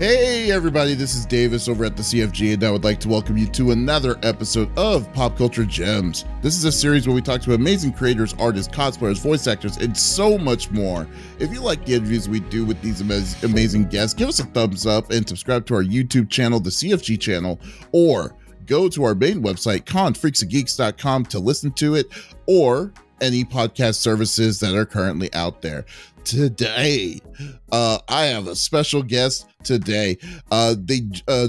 Hey everybody, this is Davis over at the CFG, and I would like to welcome you to another episode of Pop Culture Gems. This is a series where we talk to amazing creators, artists, cosplayers, voice actors, and so much more. If you like the interviews we do with these amazing guests, give us a thumbs up and subscribe to our YouTube channel, the CFG channel, or go to our main website, confreaksandgeeks.com, to listen to it, or any podcast services that are currently out there. Today, I have a special guest today. They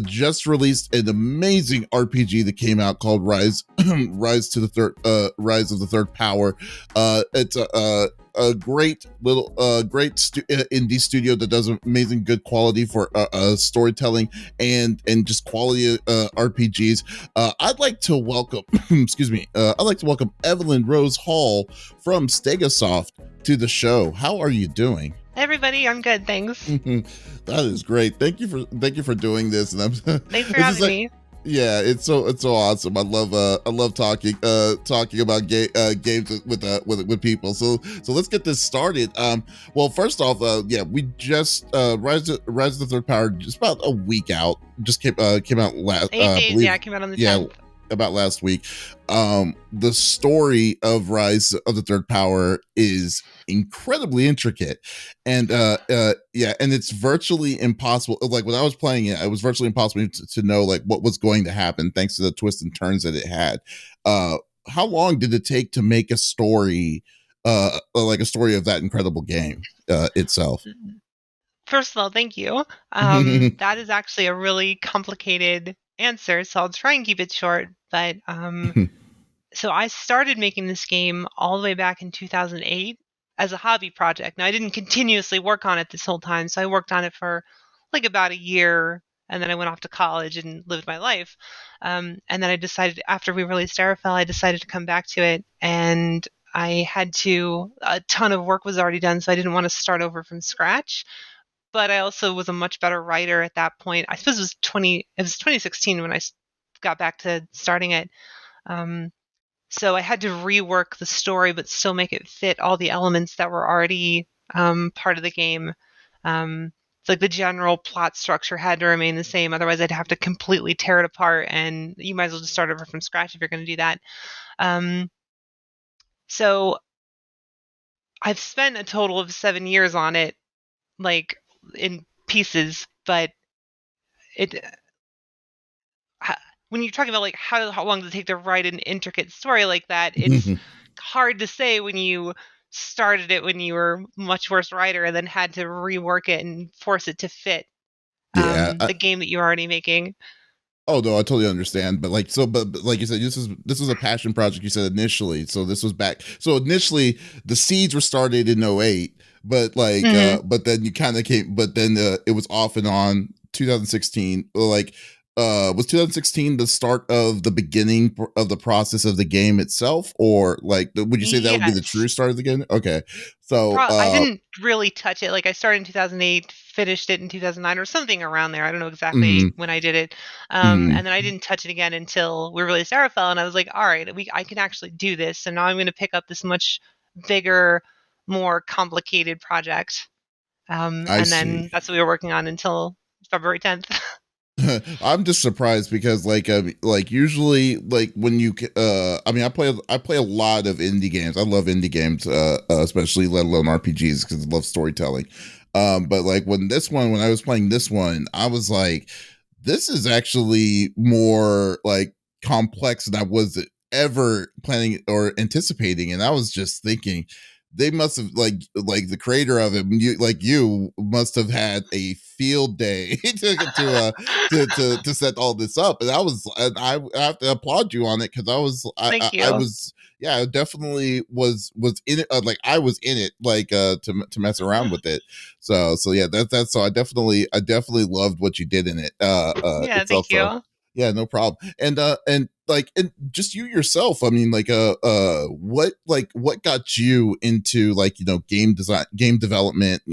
just released an amazing RPG that came out called Rise of the Third Power. It's a great little indie studio that does amazing good quality for storytelling and just quality RPGs. I'd like to welcome I'd like to welcome Evelyn Rose Hall from Stegosoft to the show. How are you doing? Hey everybody, I'm good, thanks. That is great. Thank you for doing this. And Thanks for having me. Yeah, it's so awesome. I love talking about games with people. So let's get this started. Well, first off, we just Rise of the Third Power just about a week out. Just came out last 8 days. Yeah, it came out on the 10th. About last week. The story of Rise of the Third Power is incredibly intricate, and and it's virtually impossible. Like when I was playing it, it was virtually impossible to know like what was going to happen thanks to the twists and turns that it had. How long did it take to make a story, like a story of that incredible game itself? First of all, thank you. That is actually a really complicated answer, so I'll try and keep it short. But so I started making this game all the way back in 2008 as a hobby project. Now, I didn't continuously work on it this whole time, so I worked on it for like about a year, and then I went off to college and lived my life. And then I decided, after we released Arafel, I decided to come back to it, and a ton of work was already done, so I didn't want to start over from scratch. But I also was a much better writer at that point. I suppose it was 2016 when I got back to starting it. So I had to rework the story, but still make it fit all the elements that were already part of the game. It's like the general plot structure had to remain the same. Otherwise, I'd have to completely tear it apart, and you might as well just start over from scratch if you're going to do that. So I've spent a total of 7 years on it, like in pieces, but when you're talking about like how long does it take to write an intricate story like that, it's hard to say when you started it when you were a much worse writer and then had to rework it and force it to fit the game that you're already making. Oh no, I totally understand. But like you said, this was a passion project. You said initially, so this was back. So initially, the seeds were started in 2008, but like, but then you kind of came. But then it was off and on 2016. Like, was 2016 the start of the beginning of the process of the game itself, or like would you say that would be the true start of the game? Okay, so I didn't really touch it. Like I started in 2008, finished it in 2009 or something around there. I don't know exactly when I did it. And then I didn't touch it again until we released Arafel, and I was like, all right, I can actually do this. So now I'm going to pick up this much bigger, more complicated project. And then that's what we were working on until February 10th. I'm just surprised because like usually like when you I mean I play a lot of indie games. I love indie games, especially let alone RPGs because I love storytelling. But like when I was playing this one, I was like, this is actually more like complex than I was ever planning or anticipating. And I was just thinking they must have like the creator of it, you must have had a field day to set all this up. And I have to applaud you on it because Thank you. I was I definitely was in it. Like I was in it, like to mess around with it. So yeah, that's so I definitely loved what you did in it. Yeah, thank you. Yeah, no problem. And just you yourself, I mean, like what got you into like, game design, game development,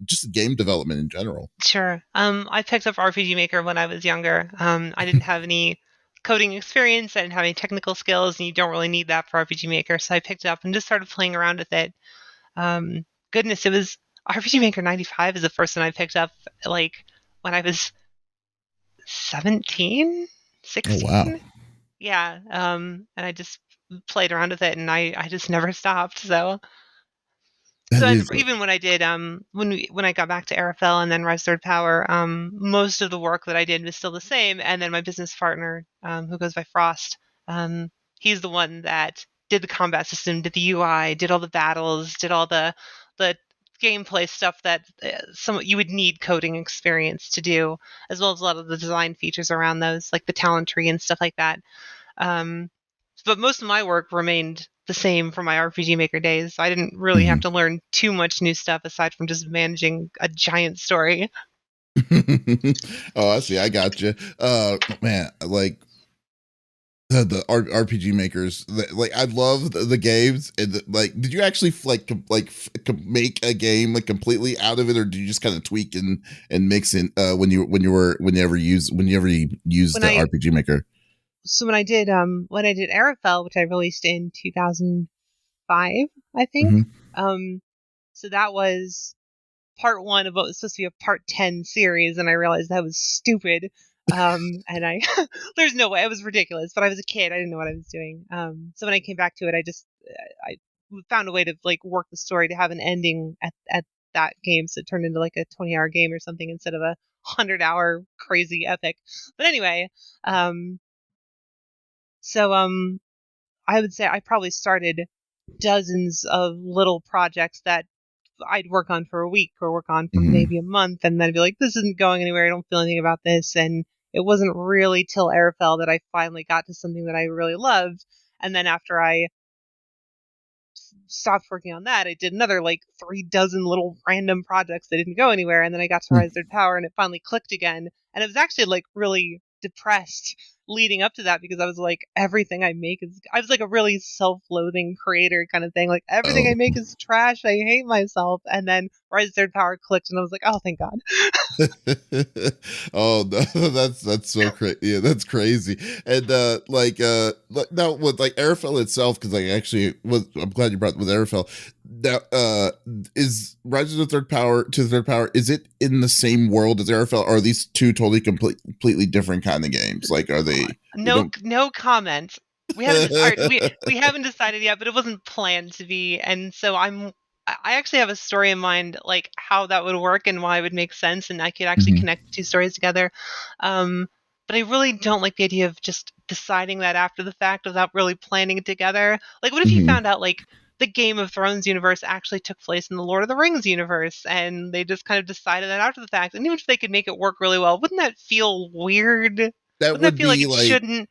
just game development in general? Sure. I picked up RPG Maker when I was younger. I didn't have any coding experience. I didn't have any technical skills, and you don't really need that for RPG Maker. So I picked it up and just started playing around with it. Goodness, it was RPG Maker 95 is the first one I picked up, like when I was 17, Oh, wow. 16. Yeah. And I just played around with it, and I just never stopped. That And is, even when I did when I got back to Arafel and then Rise Third Power, most of the work that I did was still the same. And then my business partner, who goes by Frost, um, he's the one that did the combat system, did the UI, did all the battles, did all the gameplay stuff that some you would need coding experience to do, as well as a lot of the design features around those, like the talent tree and stuff like that. Um, but most of my work remained the same from my RPG Maker days. So I didn't really have mhm. to learn too much new stuff aside from just managing a giant story. Oh, I see. I got you. Man, like RPG makers, like I love the games, and like, did you actually make a game like completely out of it, or did you just kind of tweak and mix in whenever you used When the I RPG maker? when I did Arafel, which I released in 2005, I think. Hmm. Um, so that was part one of what was supposed to be a part 10 series, and I realized that was stupid. And I there's no way, it was ridiculous, but I was a kid, I didn't know what I was doing. So when I came back to it, I found a way to like work the story to have an ending at that game, so it turned into like a 20-hour game or something instead of a 100-hour crazy epic. But anyway, um so I would say I probably started dozens of little projects that I'd work on for a week or work on for Hmm. maybe a month, and then I'd be like, this isn't going anywhere. I don't feel anything about this. And it wasn't really till Arafel that I finally got to something that I really loved. And then after I stopped working on that, I did another like 3 dozen little random projects that didn't go anywhere. And then I got to Rise Third Power, and it finally clicked again. And it was actually like really depressed leading up to that, because I was like, everything I make is, I was like a really self-loathing creator kind of thing. Like, everything Oh. I make is trash. I hate myself. And then Rise Third Power clicked, and I was like, oh, thank God. Oh no, that's so crazy. Yeah, that's crazy. And now with like Arafel itself, because like actually was, I'm glad you brought with Arafel. Now, is Rise of the Third Power to the Third Power, is it in the same world as Arafel, or are these two totally completely different kind of games? Like, are they? You No, don't. no comment. We haven't we haven't decided yet, but it wasn't planned to be, and so I actually have a story in mind, like how that would work and why it would make sense, and I could actually Mhm, connect the two stories together. Um, but I really don't like the idea of just deciding that after the fact without really planning it together. Like, what if you mhm. found out like the Game of Thrones universe actually took place in the Lord of the Rings universe, and they just kind of decided that after the fact? And even if they could make it work really well, wouldn't that feel weird? That Wouldn't that would feel like be it like, shouldn't?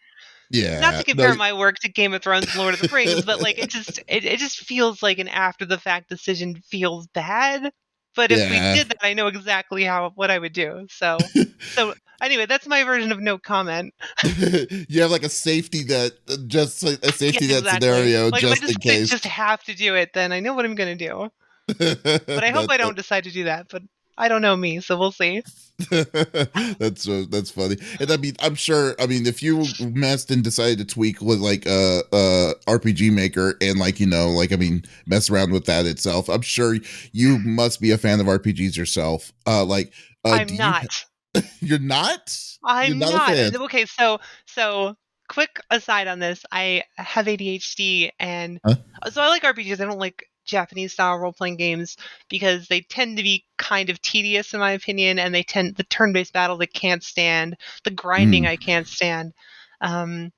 Not yeah, to no. compare my work to Game of Thrones and Lord of the Rings, but like it just feels like an after the fact decision feels bad. But if we Yeah. did that, I know exactly how what I would do. So anyway, that's my version of no comment. You have like a safety net, just like a safety Yes, net exactly. scenario, Like if I just just in quit, case. just have to do it, then I know what I'm gonna do. But I hope that, I that don't decide to do that. But I don't know me, so we'll see. that's funny. And I mean, I'm sure. I mean, if you messed and decided to tweak with like RPG Maker, and like, like, I mean, mess around with that itself, I'm sure you must be a fan of RPGs yourself. Do I'm you? not. You're not. You're I'm not a not. fan. Okay, so quick aside on this. I have ADHD, and Huh? so I like RPGs. I don't like Japanese style role playing games because they tend to be kind of tedious in my opinion, and the turn based battles I can't stand, the grinding Mm, I can't stand. Um,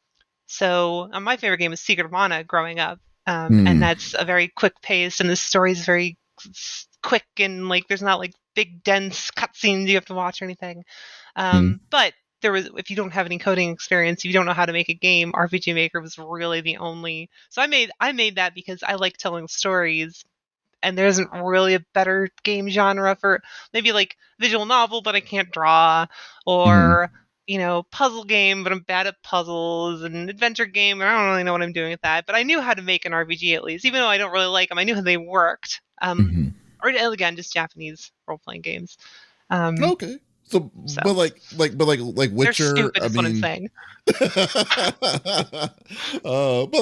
so my favorite game was Secret of Mana growing up, and mm, that's a very quick pace, and the story is very quick, and like there's not like big dense cutscenes you have to watch or anything. mm, But there was, if you don't have any coding experience, if you don't know how to make a game, RPG Maker was really the only. So I made that because I like telling stories, and there isn't really a better game genre for maybe like visual novel, but I can't draw, mm. or puzzle game, but I'm bad at puzzles, and adventure game, and I don't really know what I'm doing with that. But I knew how to make an RPG at least, even though I don't really like them. I knew how they worked. Hmm. Or again, just Japanese role playing games. Um, Okay. So, so but like they're Witcher, stupid, I is what I'm mean, saying. but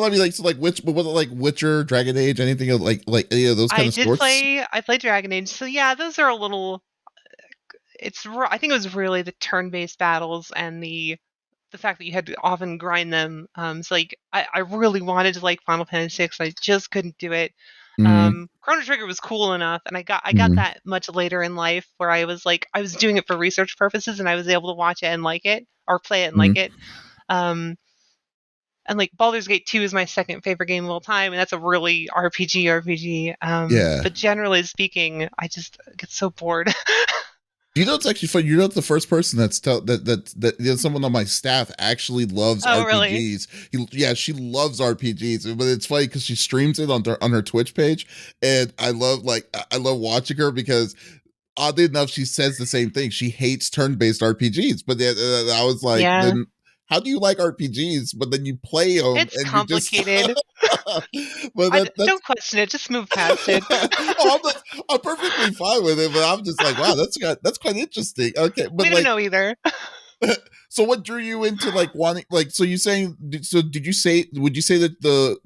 I mean, like, so like but was it like Witcher, Dragon Age, anything of like any of those kind of sorts? I played Dragon Age, so yeah, those are a little. I think it was really the turn-based battles and the fact that you had to often grind them. So like I really wanted to like Final Fantasy VI, I just couldn't do it. Mm-hmm. Chrono Trigger was cool enough, and I got Mm-hmm. that much later in life where I was doing it for research purposes, and I was able to watch it and like it or play it and like Mm-hmm. it. Um, and like Baldur's Gate 2 is my second favorite game of all time, and that's a really RPG. Yeah. But generally speaking, I just get so bored. You know, it's actually funny. You're not the first person that someone on my staff actually loves Oh, really? RPGs. Yeah, she loves RPGs, but it's funny because she streams it on her Twitch page, and I love watching her because oddly enough, she says the same thing. She hates turn-based RPGs, but then I was like, Yeah, then how do you like RPGs? But then you play them it's and you just, complicated. but that's Don't question it. Just move past it. oh, I'm perfectly fine with it, but I'm just like, wow, that's quite interesting. Okay, but We don't like, know either. so what drew you into like wanting like? So you saying? So did you say? Would you say that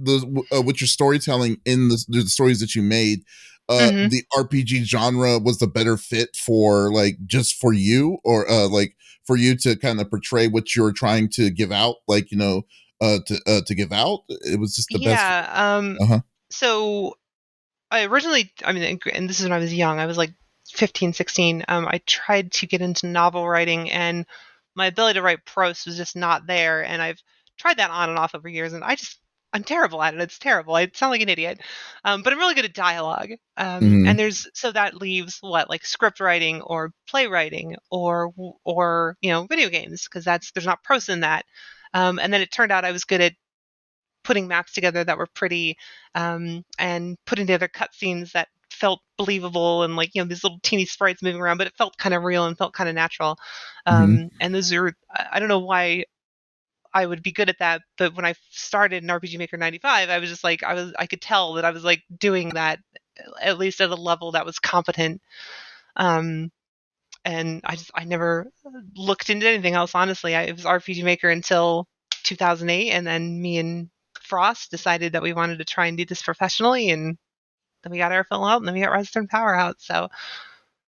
with your storytelling in the stories that you made, Hmm. the RPG genre was the better fit for like just for you, or like for you to kind of portray what you're trying to give out, like to give out? It was just the best. Yeah. Uh huh. So I originally, I mean, and this is when I was young. I was like 15, 16. I tried to get into novel writing, and my ability to write prose was just not there. And I've tried that on and off over years, and I'm terrible at it. It's terrible. I sound like an idiot. But I'm really good at dialogue. Mm-hmm. So that leaves what, like script writing or playwriting or video games, because there's not prose in that. And then it turned out I was good at putting maps together that were pretty, and putting together cutscenes that felt believable, and like these little teeny sprites moving around, but it felt kind of real and felt kind of natural. Mm-hmm. And those are, I don't know why I would be good at that, but when I started in RPG Maker 95, I was just like I could tell that I was like doing that at least at a level that was competent. Um, and I never looked into anything else, honestly. It was RPG Maker until 2008, and then me and Frost decided that we wanted to try and do this professionally, and then we got Airfill out, and then we got Redstone Power out. So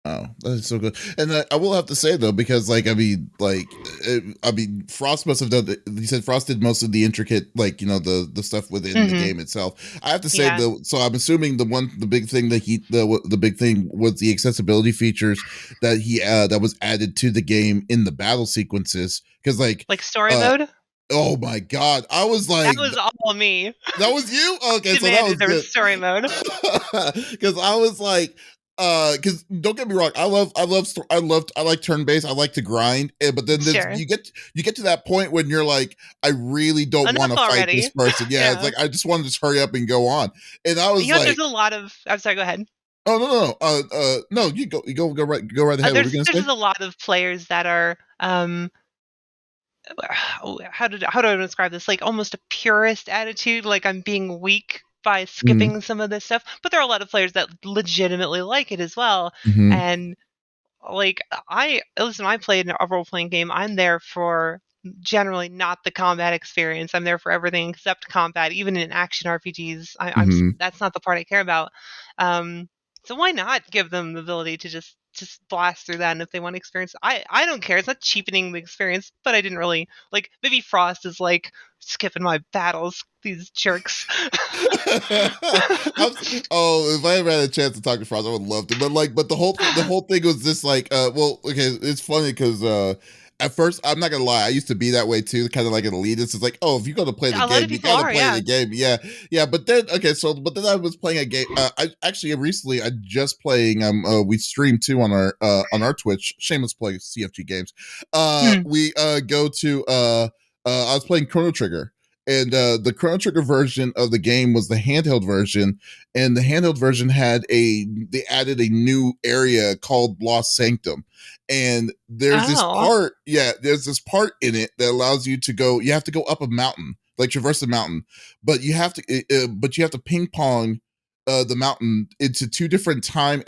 Oh, that is so good. And I will have to say though, because like I mean, Frost must have done. He said Frost did most of the intricate, like the stuff within the hmm game itself. I have to say yeah, though, so I'm assuming the big thing that the big thing was the accessibility features that was added to the game in the battle sequences. Because like, like story uh, mode. oh my god, I was That like, was all me. that was you. Okay, so that Demanded was there was good. story mode. Because I was like, because don't get me wrong, I like turn based, I like to grind, but then Sure. you get to that point when you're like, I really don't want Enough to fight this already. person. Yeah, it's Yeah. like I just want to just hurry up and go on, and I was There's like, a lot of. I'm sorry. Go ahead. oh no, no, go right ahead. What were you gonna There's say? just a lot of players that are how do I describe this? Like almost a purist attitude, like I'm being weak by Mm-hmm. skipping some of this stuff. But there are a lot of players that legitimately like it as well. Mm-hmm. And like I played a role playing game. I'm there for generally not the combat experience. I'm there for everything except combat. Even in action RPGs, Mm-hmm. that's not the part I care about. Um, so why not give them the ability to just blast through that? And if they want to experience, I don't care. It's not cheapening the experience, but I didn't really like. Maybe Frost is like skipping my battles. These jerks. Oh, if I ever had a chance to talk to Frost, I would love to. But like, but the whole thing was just like, well, okay, it's funny because at first, I'm not gonna lie, I used to be that way too, kind of like an elitist. It's like, oh, if you're gonna play the A lot of game, you people gotta are, play the yeah. game, yeah, yeah. But then, okay, so but then I was playing a game. I actually recently I just playing. We streamed too on our Twitch. Shameless play, CFG Games. Hmm. We go to I was playing Chrono Trigger, and the Chrono Trigger version of the game was the handheld version, and the handheld version they added a new area called Lost Sanctum, and Oh. there's this part in it that allows you to go. You have to go up a mountain, like traverse the mountain, but you have to ping pong. The mountain into two different time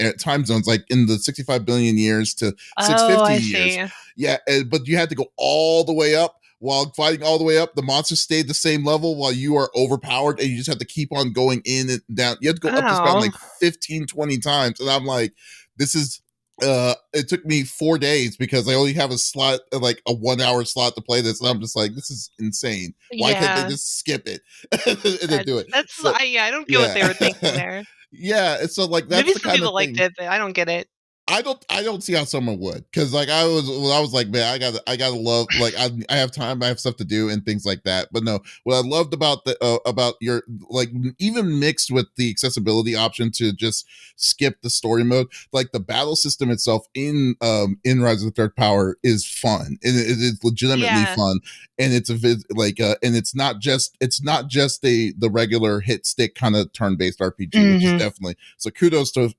zones, like in the 65 billion years to Oh, 650 I years. see. Yeah, but you had to go all the way up. While fighting all the way up, the monsters stayed the same level while you are overpowered, and you just have to keep on going in and down. You have to go up this mountain Oh. like 15, 20 times. And I'm like, this is it took me 4 days because I only have a slot, like a 1 hour slot to play this, and I'm just like, this is insane. Why can't they Yeah. just skip it and then do it? So I don't get what yeah, they were thinking there. yeah. And so like that's Maybe the some kind of people liked thing it, but I don't get it. I don't see how someone would, because like I was like, man, I gotta love, like I have time, I have stuff to do and things like that. But no, what I loved about the about your, like, even mixed with the accessibility option to just skip the story mode, like the battle system itself in Rise of the Third Power is fun, and it is legitimately Yeah. fun, and and it's not just the regular hit stick kind of turn based RPG, which is Mhm. definitely, so kudos to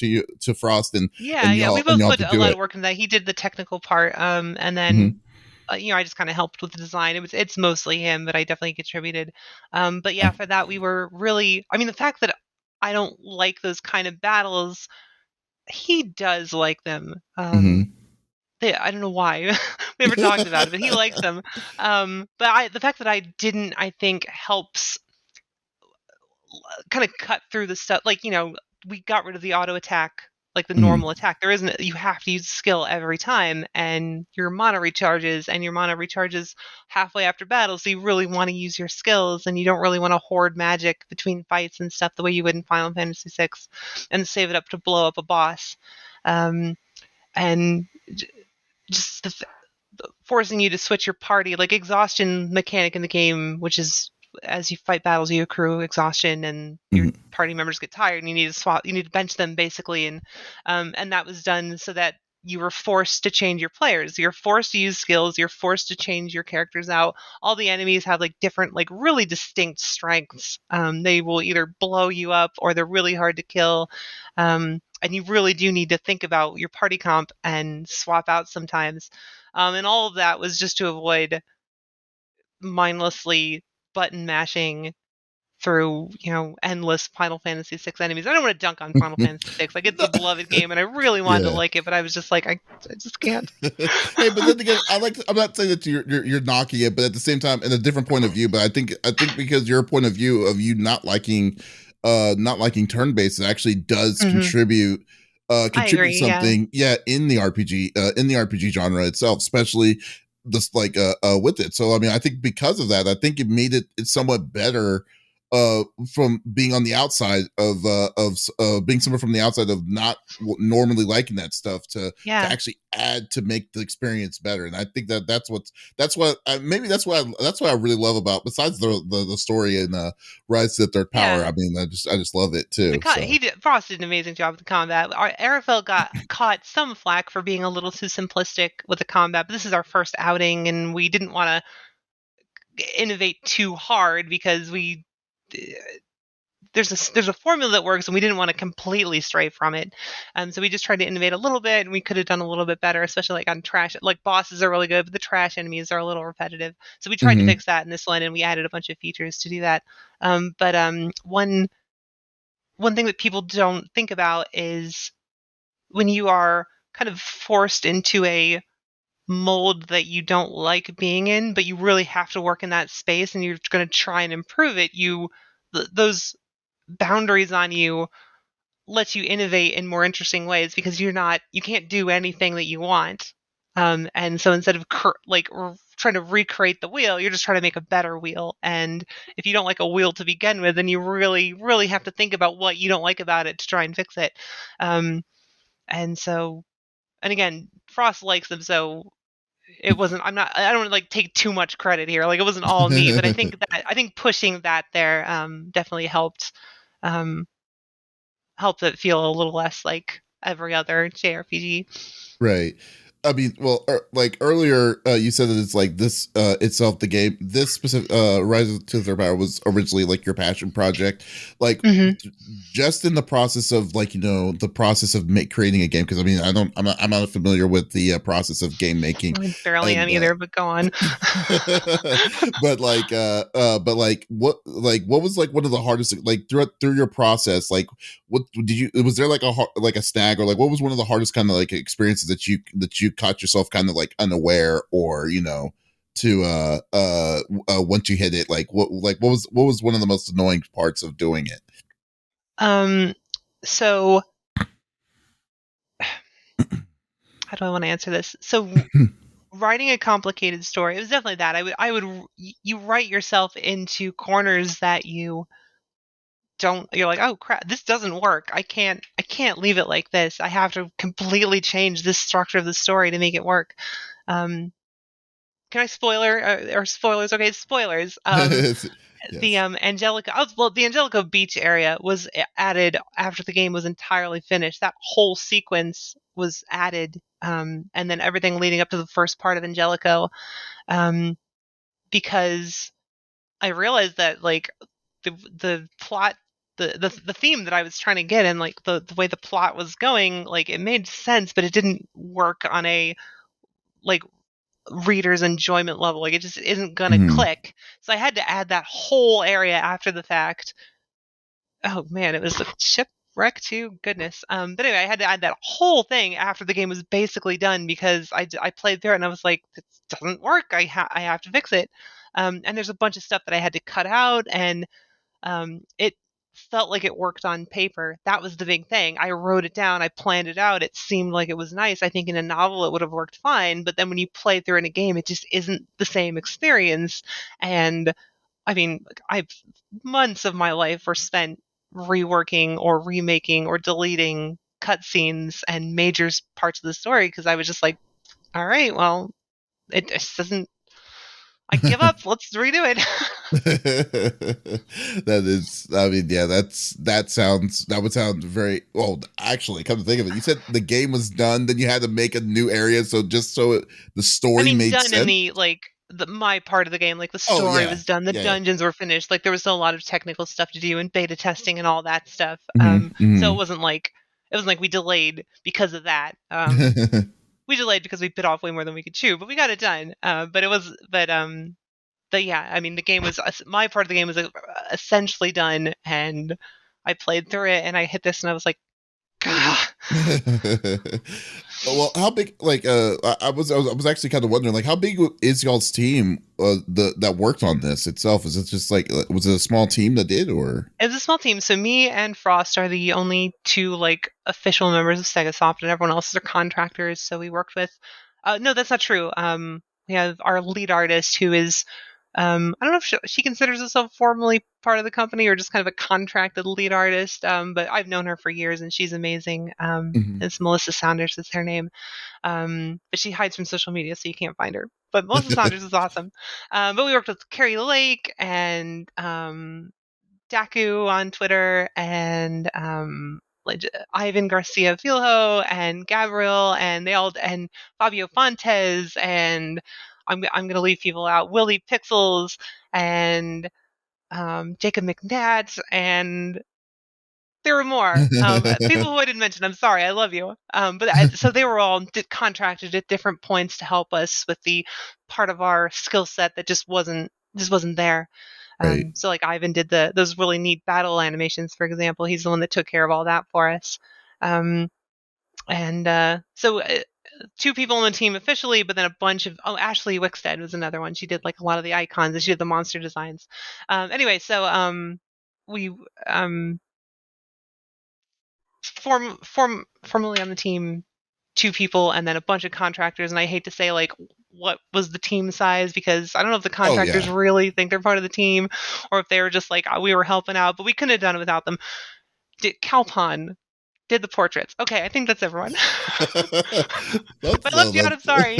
you, to Frost Yeah, and yeah, we y'all both y'all put to a do lot of it. work into that. He did the technical part, and then, Hmm. I just kinda helped with the design. It's mostly him, but I definitely contributed. But Uh, yeah, for that, we were really I mean, the fact that I don't like those kind of battles, he does like them. mhm. I don't know why. We never talked about it, but he likes them. But the fact that I didn't, I think, helps kind of cut through the stuff. Like, we got rid of the auto attack, like the normal Mhm. attack. There isn't, you have to use skill every time, and your mana recharges halfway after battle. So you really want to use your skills, and you don't really want to hoard magic between fights and stuff the way you would in Final Fantasy VI and save it up to blow up a boss. Um, and just forcing you to switch your party, like exhaustion mechanic in the game, which is as you fight battles, you accrue exhaustion, and your Mhm. party members get tired, and you need to swap, you need to bench them basically, and that was done so that you were forced to change your players. You're forced to use skills. You're forced to change your characters out. All the enemies have like different, like really distinct strengths. They will either blow you up or they're really hard to kill. And you really do need to think about your party comp and swap out sometimes. And all of that was just to avoid mindlessly button mashing through, endless Final Fantasy VI enemies. I don't want to dunk on Final Fantasy VI. Like, it's a beloved game, and I really wanted to Yeah. like it, but I was just like, I just can't. Hey, but then again, I'm not saying that you're knocking it, but at the same time, in a different point of view. But I think because your point of view of you not liking turn based, it actually does Hmm. I contribute agree. Yeah. something, yeah, in the RPG genre itself, especially this, like, with it. So I mean, I think because of that, I think it made it somewhat better, from being on the outside of being someone from the outside of not normally liking that stuff, to Yeah. actually add to make the experience better. And I think that's what maybe that's what I really love about, besides the story in Rise to the Third Power. I Yeah. mean, I just love it too. So. Frost did an amazing job with the combat. Our Arafel got caught some flack for being a little too simplistic with the combat, but this is our first outing, and we didn't want to innovate too hard because there's a formula that works, and we didn't want to completely stray from it. So we just tried to innovate a little bit, and we could have done a little bit better, especially like on trash. Like, bosses are really good, but the trash enemies are a little repetitive. So we tried to Hmm. fix that in this one, and we added a bunch of features to do that. But one thing that people don't think about is when you are kind of forced into a mold that you don't like being in, but you really have to work in that space, and you're going to try and improve it. Those boundaries on you lets you innovate in more interesting ways because you can't do anything that you want. And so instead of trying to recreate the wheel, you're just trying to make a better wheel. And if you don't like a wheel to begin with, then you really, really have to think about what you don't like about it to try and fix it. Um, and so, and again, Frost likes them, so it wasn't. I don't like take too much credit here. Like, it wasn't all me, but I think pushing that there definitely um, helped it feel a little less like every other JRPG. Right. I mean, well, like earlier, you said that it's like this, itself, the game, this specific, Rise to the Third Power was originally like your passion project. Like, Hmm. just in the process of, like, the process of creating a game. Cause I mean, I'm not familiar with the process of game making, I barely and, am either, but go on. but what was like one of the hardest, like, through your process, like, what did you, was there like like a snag, or like what was one of the hardest kind of like experiences that you caught yourself kind of like unaware, or to once you hit it, like what was one of the most annoying parts of doing it? Um, so how do I want to answer this? So writing a complicated story, it was definitely that. You write yourself into corners that you don't, you're like, oh crap, this doesn't work. I can't leave it like this. I have to completely change this structure of the story to make it work. Um, can I spoiler or spoilers? Okay, spoilers. The Yes. Angelica, well, the Angelica Beach area was added after the game was entirely finished. That whole sequence was added, and then everything leading up to the first part of Angelico, um, because I realized that like the plot. The theme that I was trying to get and like the way the plot was going, like it made sense, but it didn't work on a like reader's enjoyment level. Like it just isn't gonna Mhm. click. So I had to add that whole area after the fact. Oh man, it was a shipwreck too. Goodness. But anyway, I had to add that whole thing after the game was basically done because I played through it and I was like, this doesn't work. I have to fix it. And there's a bunch of stuff that I had to cut out, and it felt like it worked on paper. That was the big thing. I wrote it down, I planned it out, it seemed like it was nice. I think in a novel it would have worked fine, but then when you play through in a game, it just isn't the same experience. And I mean, I've months of my life were spent reworking or remaking or deleting cutscenes and major parts of the story because I was just like, all right, well, it just doesn't. I give up. Let's redo it. That is, I mean, yeah, that would sound very well. Actually, come to think of it, you said the game was done, then you had to make a new area, so just so the I story mean, made done in sense. the like my part of the game, like the Oh story yeah, was done, the yeah, dungeons were finished, like there was still a lot of technical stuff to do and beta testing and all that stuff. yeah. So Hmm. it wasn't like we delayed because of that. We delayed because we bit off way more than we could chew, but we got it done. But yeah, I mean, the game was my part of the game was essentially done, and I played through it, and I hit this, and I was like, "Gah." Well, how big? Like, I was actually kind of wondering, like, how big is y'all's team? That worked on this itself. Is it just like, was it a small team that did, or? It was a small team, so me and Frost are the only two like official members of Stegosoft, and everyone else are contractors. So we worked with. No, that's not true. We have our lead artist who is. I don't know if she considers herself formally part of the company or just kind of a contracted lead artist. But I've known her for years, and she's amazing. Mhm. It's Melissa Saunders is her name. But she hides from social media, so you can't find her. But Melissa Saunders is awesome. But we worked with Carrie Lake and Daku on Twitter and like Ivan Garcia Filho and Gabriel and they all and Fabio Fontes and I'm gonna leave people out. Willie Pixels and Jacob McNatt and there were more people who I didn't mention. I'm sorry, I love you. So they were all contracted at different points to help us with the part of our skill set that just wasn't there. Right. So like Ivan did those really neat battle animations, for example. He's the one that took care of all that for us. Um, and so two people on the team officially, but then a bunch of Ashley Wickstead was another one. She did like a lot of the icons and she did the monster designs. Anyway, so we formally on the team two people and then a bunch of contractors, and I hate to say like what was the team size because I don't know if the Oh contractors yeah. really think they're part of the team or if they were just like we were helping out, but we couldn't have done it without them. Calpon did the portraits. Okay, I think that's everyone. If I left you out, I'm sorry.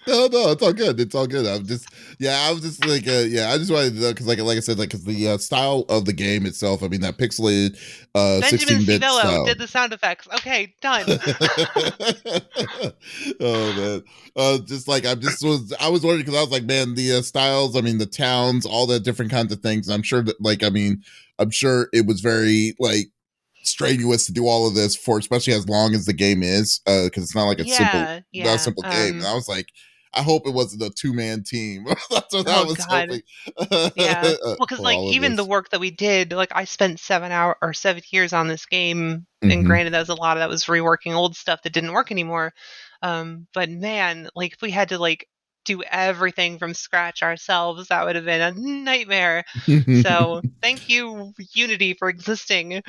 No, it's all good. It's all good. I was just like, I just wanted to know because, like I said, like, because the style of the game itself. I mean, that pixelated, Benjamin 16-bit Civello style. did the sound effects. Okay, done. Oh man, just like I was wondering because I was like, man, the styles. I mean, the towns, all the different kinds of things. I'm sure that, like, I mean, I'm sure it was very like strenuous to do all of this for, especially as long as the game is, because it's not like Yeah, not a yeah. simple game. And I was like, I hope it wasn't a 2-man team. That's what I Oh was God. hoping Yeah. Well, because for like all of even the this. work that we did, like I spent 7 years on this game, and Hmm. granted that was a lot of that was reworking old stuff that didn't work anymore. But man, like if we had to like do everything from scratch ourselves. That would have been a nightmare. So thank you, Unity, for existing.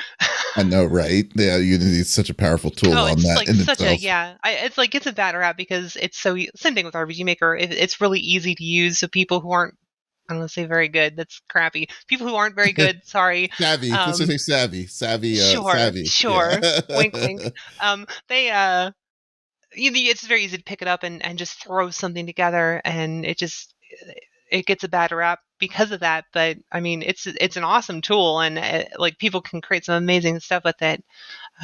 I know, right? Yeah, Unity is such a powerful tool Oh, on it's that like in such a itself. yeah. It's like it's a bad rap because it's so same thing with RPG Maker. It's really easy to use. So people who aren't, I don't want to say very good. That's crappy. People who aren't very good, sorry. Savvy. Let's just Um, say savvy. sure, Savvy. Yeah. sure. Wink, wink. They it's very easy to pick it up and just throw something together, and it gets a bad rap because of that. But I mean, it's an awesome tool, and like people can create some amazing stuff with it.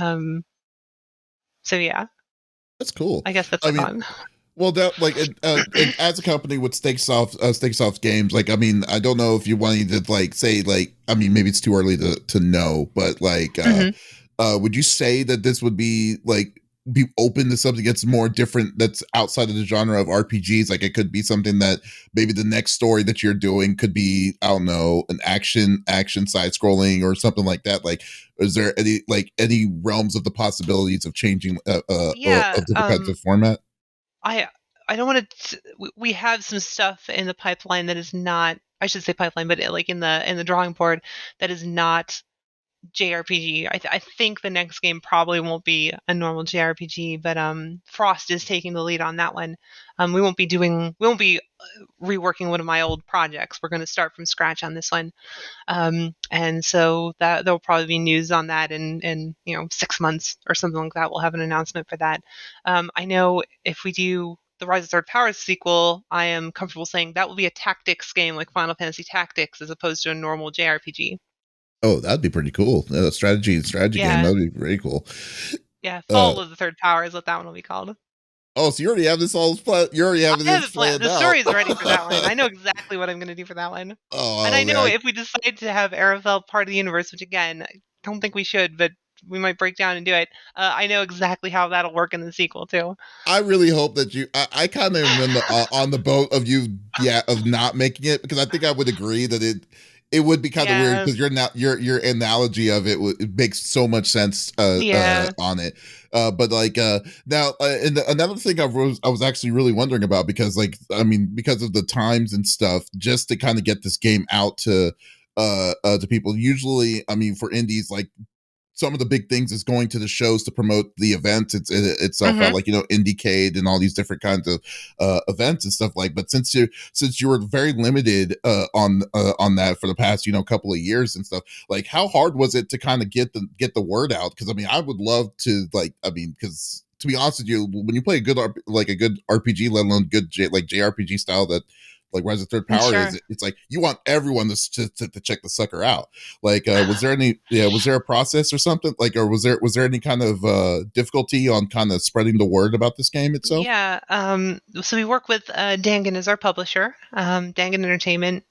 Um, so yeah, That's cool. I guess that's I the mean, con. well, that like and as a company with Stegosoft Games, like I mean, I don't know if you wanted to like say like I mean maybe it's too early to know, but like Hmm. would you say that this would be open to something that's more different that's outside of the genre of RPGs? Like it could be something that maybe the next story that you're doing could be I don't know an action side scrolling or something like that. Like is there any realms of the possibilities of changing Yeah, of different kinds of format? I I don't want to. We have some stuff in the pipeline that is not. I should say pipeline, but like in the drawing board that is not JRPG. I think the next game probably won't be a normal JRPG, but Frost is taking the lead on that one. We won't be reworking one of my old projects. We're going to start from scratch on this one. And so that there'll probably be news on that in 6 months or something like that. We'll have an announcement for that. I know if we do the Rise of Third Power sequel, I am comfortable saying that will be a tactics game like Final Fantasy Tactics as opposed to a normal JRPG. Oh, that'd be pretty cool. Strategy game. Yeah, That'd be very cool. yeah. Uh, Fall of the Third Power is what that one will be called. oh, so you already have this all you already I have have this it planned. planned The out. story is ready for that one. I know exactly what I'm going to do for that one. And I Oh know man, if we decide to have Arafel part of the universe, which again, I don't think we should, but we might break down and do it. I know exactly how that'll work in the sequel too. I really hope that you. I kind of am on the boat of you, yeah, of not making it because I think I would agree that it would be kind of weird Yeah, because your analogy of it makes so much sense yeah. on it. But like now, and another thing I was actually really wondering about because like I mean because of the times and stuff, just to kind of get this game out to people. Usually, I mean for indies like some of the big things is going to the shows to promote the event itself out Hmm. like Indiecade and all these different kinds of events and stuff like but since you were very limited on that for the past couple of years and stuff like how hard was it to kind of get the word out because I mean I would love to like I mean because to be honest with you when you play a good a good RPG let alone good like JRPG style that like Rise of Third Power Sure. is it's like you want everyone to check the sucker out like, was there a process or something? Like, or was there any kind of difficulty on kind of spreading the word about this game itself? Yeah. So we work with Dangan as our publisher, Dangan Entertainment.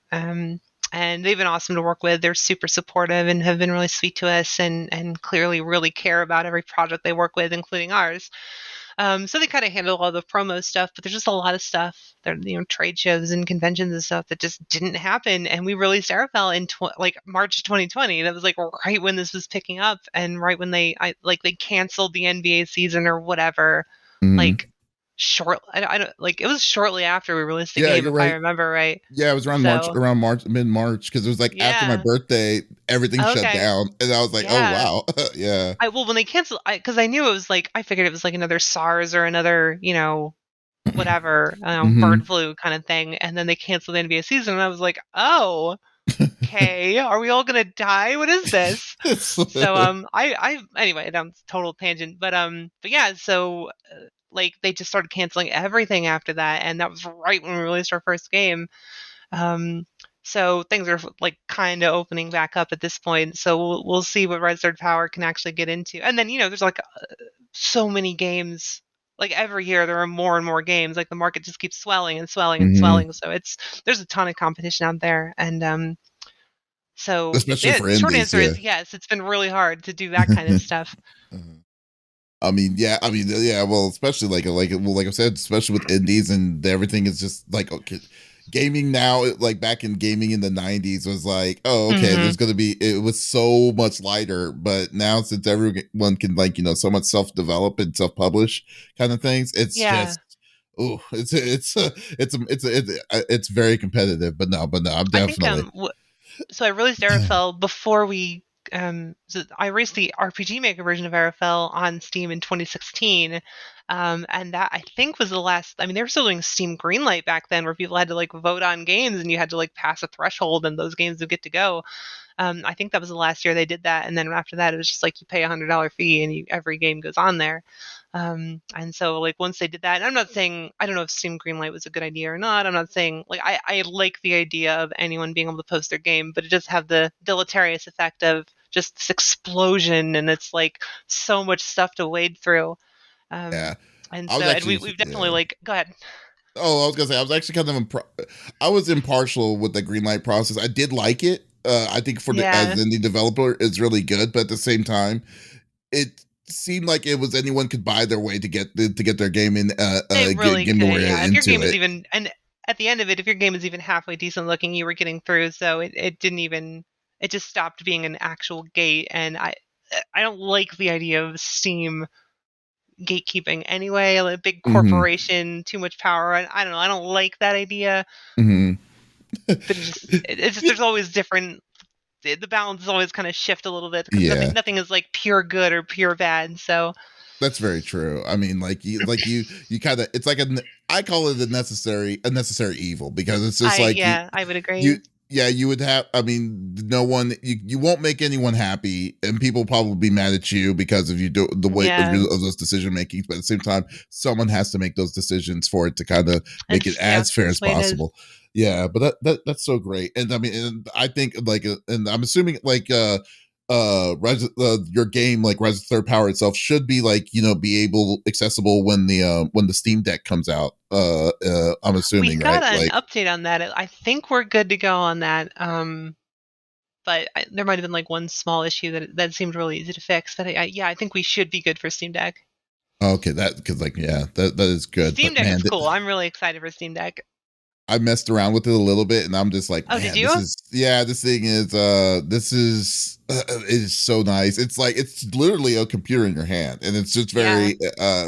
And they've been awesome to work with. They're super supportive and have been really sweet to us and clearly really care about every project they work with, including ours. So they kind of handle all the promo stuff, but there's just a lot of stuff. There, trade shows and conventions and stuff that just didn't happen. And we released Arafel in like March 2020. That was like right when this was picking up, and right when they canceled the NBA season or whatever. Hmm. Like I don't like it was shortly after we released the Yeah, game, you're if I right. remember right. Yeah, it was So around March, mid March, because it was like after my yeah, birthday, everything shut okay, down, and I was like, oh yeah. wow, yeah. When they canceled, because I knew it was like I figured it was like another SARS or another whatever, Hmm. bird flu kind of thing. And then they canceled the NBA season, and I was like, oh, okay, are we all gonna die? What is this? So anyway, that's total tangent, but yeah, so like they just started canceling everything after that, and that was right when we released our first game. Um, so things are like kind of opening back up at this point. So we'll see what Red Third Power can actually get into. And then there's like so many games. Like every year there are more and more games. Like the market just keeps swelling and swelling and Hmm. swelling. So there's a ton of competition out there. And so Especially yeah, for short indies, answer yeah. is yes. It's been really hard to do that kind of stuff. Mhm. I mean, yeah, I mean, yeah. Well, especially like I said, especially with indies and everything is just like okay, gaming now. Like back in gaming in the '90s was like, oh, okay, Hmm. there's gonna be. It was so much lighter, but now since everyone can so much self develop and self publish kind of things, it's Yeah. just Oh, it's very competitive, but no, I'm I think definitely. so I released Arafel before we so I released the RPG Maker version of Arafel on Steam in 2016. And that I think was the last. I mean, they were still doing Steam Greenlight back then, where people had to like vote on games, and you had to like pass a threshold, and those games would get to go. I think that was the last year they did that, and then after that, it was just like you pay $100 fee, and every game goes on there. And so like once they did that, and I'm not saying I don't know if Steam Greenlight was a good idea or not. I'm not saying like I like the idea of anyone being able to post their game, but it does have the deleterious effect of just this explosion, and it's like so much stuff to wade through. Yeah, And I was so and actually we've definitely yeah. like go ahead. Oh, I was gonna say I was actually kind of I was impartial with the green light process. I did like it. I think for the as Yeah, an indie developer, it's really good. But at the same time, it seemed like it was anyone could buy their way to get their game in, it really game could. aware Yeah, if your into game is it. even and at the end of it, if your game is even halfway decent looking, you were getting through. So it didn't even it just stopped being an actual gate. And I don't like the idea of Steam gatekeeping anyway. Like a big Hmm. corporation, too much power. I don't know. I don't like that idea. Hmm. But it's just there's always different. The balance is always kind of shift a little bit because Yeah. nothing is like pure good or pure bad. So That's very true. I mean, you kind of, it's like I call it a necessary evil because it's just like I would you, agree. yeah, you would have, I mean, no one, you won't make anyone happy and people probably be mad at you because of you do the way Yeah, of those decision makings. But at the same time, someone has to make those decisions for it to kind of make it as fair that's as the way it is. possible. Yeah, but that's so great. And I mean, and I think like, and I'm assuming like, your game like Rise of Third Power itself should be like be able accessible when the Steam Deck comes out. I'm We assuming, got right? an Like, update on that. I think we're good to go on that. But there might have been like one small issue that seemed really easy to fix. But yeah, I think we should be good for Steam Deck. okay, that because like yeah, that is good. Steam But Deck man, is cool. I'm really excited for Steam Deck. I messed around with it a little bit, and I'm just like, Oh, did man, this you? is yeah, this thing is it is so nice. It's like it's literally a computer in your hand, and it's just Yeah, very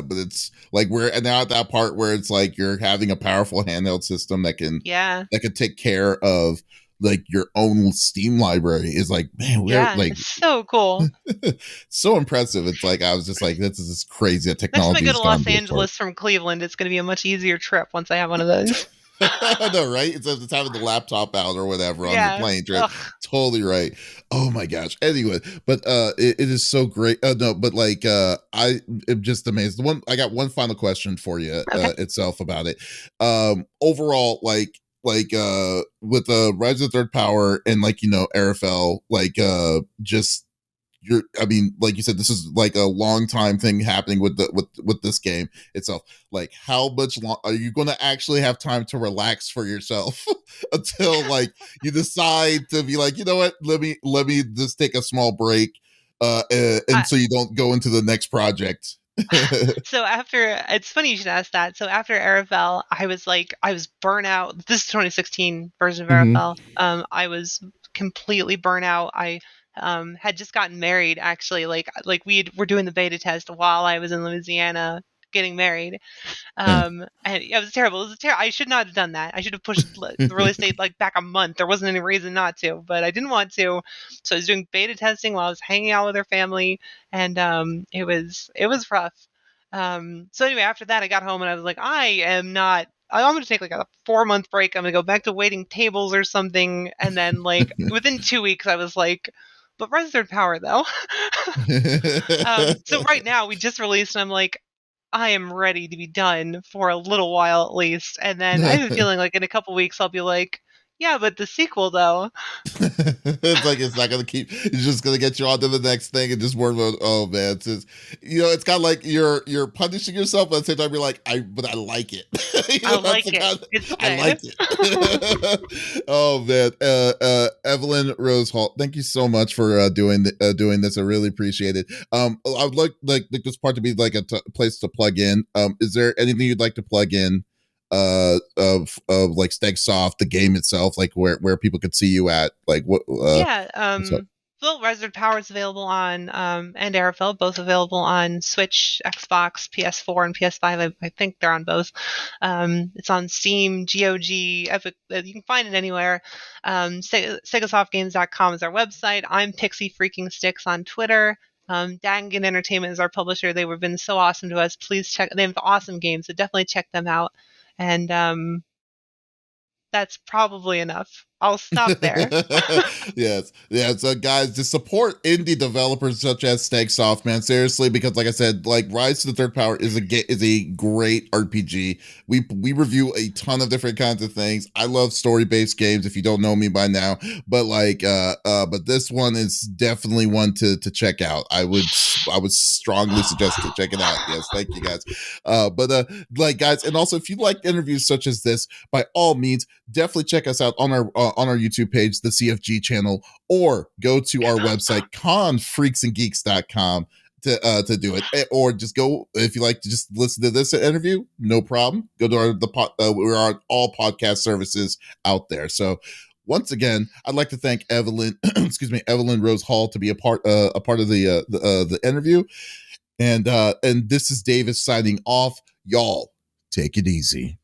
but it's like we're now at that part where it's like you're having a powerful handheld system yeah, that can take care of like your own Steam library. Is like, man, we're yeah. like It's so cool. so impressive. It's like I was just like, this is just crazy that Next time I technology go has to gone Los this far. Angeles from Cleveland, it's going to be a much easier trip once I have one of those. No, right? It's just having the laptop out or whatever on your Yeah. plane trip. Ugh. Totally right. Oh my gosh. Anyway, but it is so great. No, but like I am just amazed. The one I got one final question for you Okay. itself about it. Overall, with Rise of the Third Power and like Arafel, like just you're I mean like you said, this is like a long time thing happening with with this game itself. Like how much are you going to actually have time to relax for yourself until like you decide to be like, you know what, let me just take a small break and I, so you don't go into the next project. so after it's funny you should ask that. So after Arafel, I was burnt out. This is 2016 version of Hmm. Arafel. I was completely burnt out. I had just gotten married actually. Like were doing the beta test while I was in Louisiana getting married. Yeah. And yeah, it was terrible. It was terrible. I should not have done that. I should have pushed the release date like back a month. There wasn't any reason not to, but I didn't want to. So I was doing beta testing while I was hanging out with her family, and it was rough. So anyway, after that, I got home and I was like, I am not. I'm going to take like a 4 month break. I'm going to go back to waiting tables or something. And then like within 2 weeks, I was like, but Resident Power though. So right now we just released, and I'm like, I am ready to be done for a little while at least. And then I have a feeling like in a couple weeks I'll be like, yeah, but the sequel though. It's like it's not gonna keep. It's just gonna get you on to the next thing and just worry about. Oh man, it's just it's kind of like you're punishing yourself, but at the same time you're like but I like it. I That's like the it. kind. It's I like good. it. Oh man, Evelyn Rose Hall, thank you so much for doing this. I really appreciate it. I would like this part to be like a place to plug in. Is there anything you'd like to plug in? Of like Stegosoft, the game itself, like where people could see you at, like what Yeah. what's up? Well, Resident Power is available on, and Arafel, both available on Switch, Xbox, PS4, and PS5. I think they're on both. It's on Steam, GOG, Epic. You can find it anywhere. Stegosoftgames.com is our website. I'm Pixie Freaking Sticks on Twitter. Dangan Entertainment is our publisher. They've been so awesome to us. Please check. They have awesome games, so definitely check them out. And that's probably enough. I'll stop there. Yes. Yeah. So guys, to support indie developers such as Stegosoft, man, seriously, because like I said, like Rise to the Third Power is a great RPG. We review a ton of different kinds of things. I love story-based games, if you don't know me by now. But but this one is definitely one to check out. I would strongly suggest to check it out. Yes, thank you guys. Like guys, and also if you like interviews such as this, by all means, definitely check us out on our YouTube page, the CFG channel, or go to our website, confreaksandgeeks.com to do it, or just go if you like to just listen to this interview, no problem. Go to we're on all podcast services out there. So once again, I'd like to thank Evelyn, Evelyn Rose Hall to be a part of the interview, and this is Davis signing off. Y'all take it easy.